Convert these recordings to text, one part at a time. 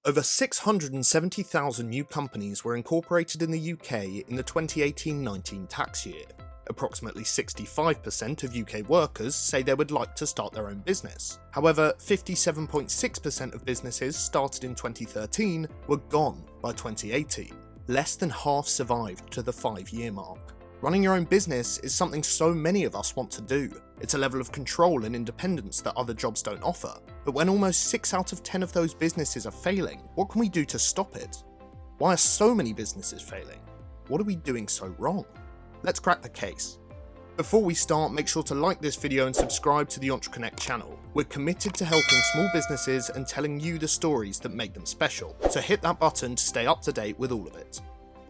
Over 670,000 new companies were incorporated in the UK in the 2018-19 tax year. Approximately 65% of UK workers say they would like to start their own business. However, 57.6% of businesses started in 2013 were gone by 2018. Less than half survived to the 5-year mark. Running your own business is something so many of us want to do. It's a level of control and independence that other jobs don't offer. But when almost 6 out of 10 of those businesses are failing, what can we do to stop it? Why are so many businesses failing? What are we doing so wrong? Let's crack the case. Before we start, make sure to like this video and subscribe to the EntreConnect channel. We're committed to helping small businesses and telling you the stories that make them special, so hit that button to stay up to date with all of it.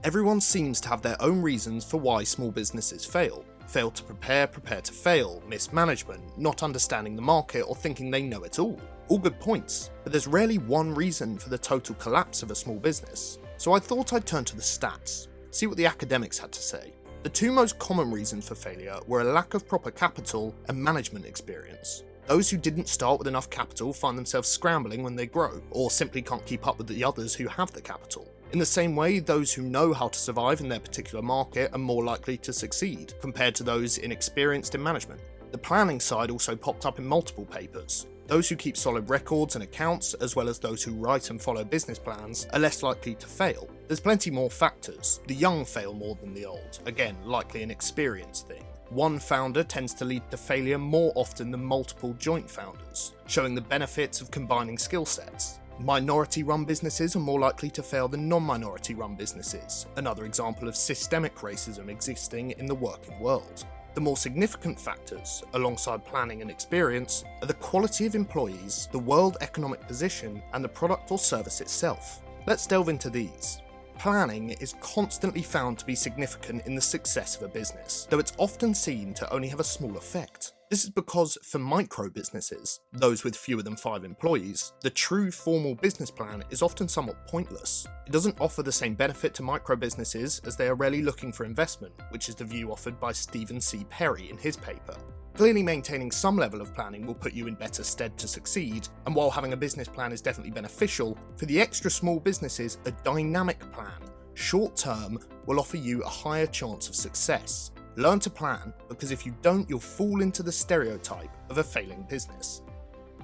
Everyone seems to have their own reasons for why small businesses fail. Fail to prepare to fail, mismanagement, not understanding the market, or thinking they know it all. All good points, but there's rarely one reason for the total collapse of a small business. So I thought I'd turn to the stats, see what the academics had to say. The two most common reasons for failure were a lack of proper capital and management experience. Those who didn't start with enough capital find themselves scrambling when they grow, or simply can't keep up with the others who have the capital. In the same way, those who know how to survive in their particular market are more likely to succeed, compared to those inexperienced in management. The planning side also popped up in multiple papers. Those who keep solid records and accounts, as well as those who write and follow business plans, are less likely to fail. There's plenty more factors. The young fail more than the old, again, likely an experience thing. One founder tends to lead to failure more often than multiple joint founders, showing the benefits of combining skill sets. Minority-run businesses are more likely to fail than non-minority-run businesses, another example of systemic racism existing in the working world. The more significant factors, alongside planning and experience, are the quality of employees, the world economic position, and the product or service itself. Let's delve into these. Planning is constantly found to be significant in the success of a business, though it's often seen to only have a small effect. This is because for micro businesses, those with fewer than 5 employees, the true formal business plan is often somewhat pointless. It doesn't offer the same benefit to micro businesses as they are rarely looking for investment, which is the view offered by Stephen C. Perry in his paper. Clearly maintaining some level of planning will put you in better stead to succeed, and while having a business plan is definitely beneficial, for the extra small businesses, a dynamic plan, short term, will offer you a higher chance of success. Learn to plan, because if you don't, you'll fall into the stereotype of a failing business.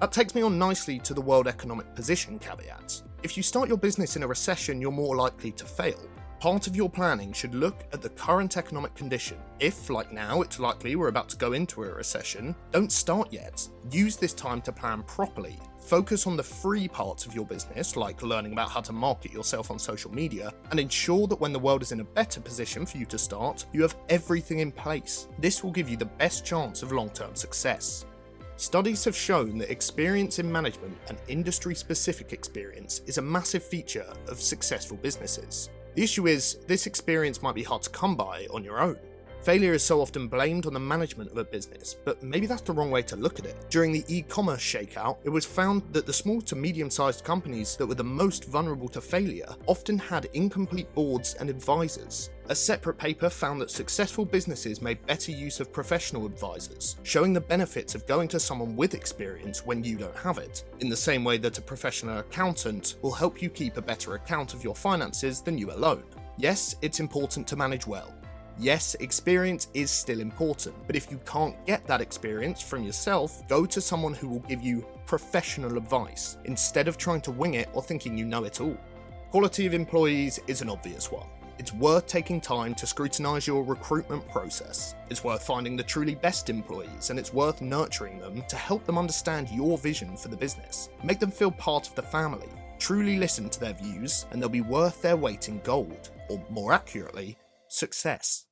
That takes me on nicely to the world economic position caveat. If you start your business in a recession, you're more likely to fail. Part of your planning should look at the current economic condition. If, like now, it's likely we're about to go into a recession, don't start yet. Use this time to plan properly. Focus on the free parts of your business, like learning about how to market yourself on social media, and ensure that when the world is in a better position for you to start, you have everything in place. This will give you the best chance of long-term success. Studies have shown that experience in management and industry-specific experience is a massive feature of successful businesses. The issue is, this experience might be hard to come by on your own. Failure is so often blamed on the management of a business, but maybe that's the wrong way to look at it. During the e-commerce shakeout, it was found that the small to medium-sized companies that were the most vulnerable to failure often had incomplete boards and advisors. A separate paper found that successful businesses made better use of professional advisors, showing the benefits of going to someone with experience when you don't have it, in the same way that a professional accountant will help you keep a better account of your finances than you alone. Yes, it's important to manage well. Yes, experience is still important, but if you can't get that experience from yourself, go to someone who will give you professional advice, instead of trying to wing it or thinking you know it all. Quality of employees is an obvious one. It's worth taking time to scrutinise your recruitment process. It's worth finding the truly best employees, and it's worth nurturing them to help them understand your vision for the business. Make them feel part of the family. Truly listen to their views, and they'll be worth their weight in gold, or more accurately, success.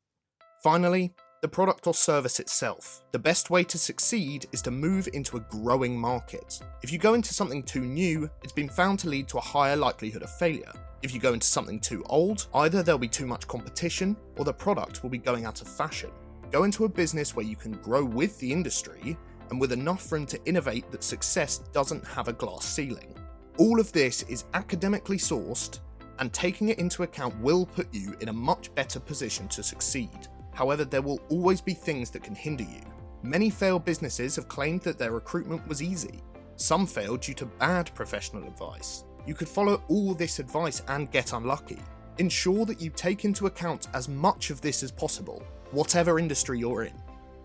Finally, the product or service itself. The best way to succeed is to move into a growing market. If you go into something too new, it's been found to lead to a higher likelihood of failure. If you go into something too old, either there'll be too much competition, or the product will be going out of fashion. Go into a business where you can grow with the industry, and with enough room to innovate that success doesn't have a glass ceiling. All of this is academically sourced, and taking it into account will put you in a much better position to succeed. However, there will always be things that can hinder you. Many failed businesses have claimed that their recruitment was easy. Some failed due to bad professional advice. You could follow all this advice and get unlucky. Ensure that you take into account as much of this as possible, whatever industry you're in.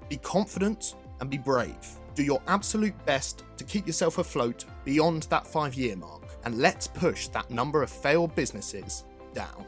Be confident and be brave. Do your absolute best to keep yourself afloat beyond that 5-year mark, and let's push that number of failed businesses down.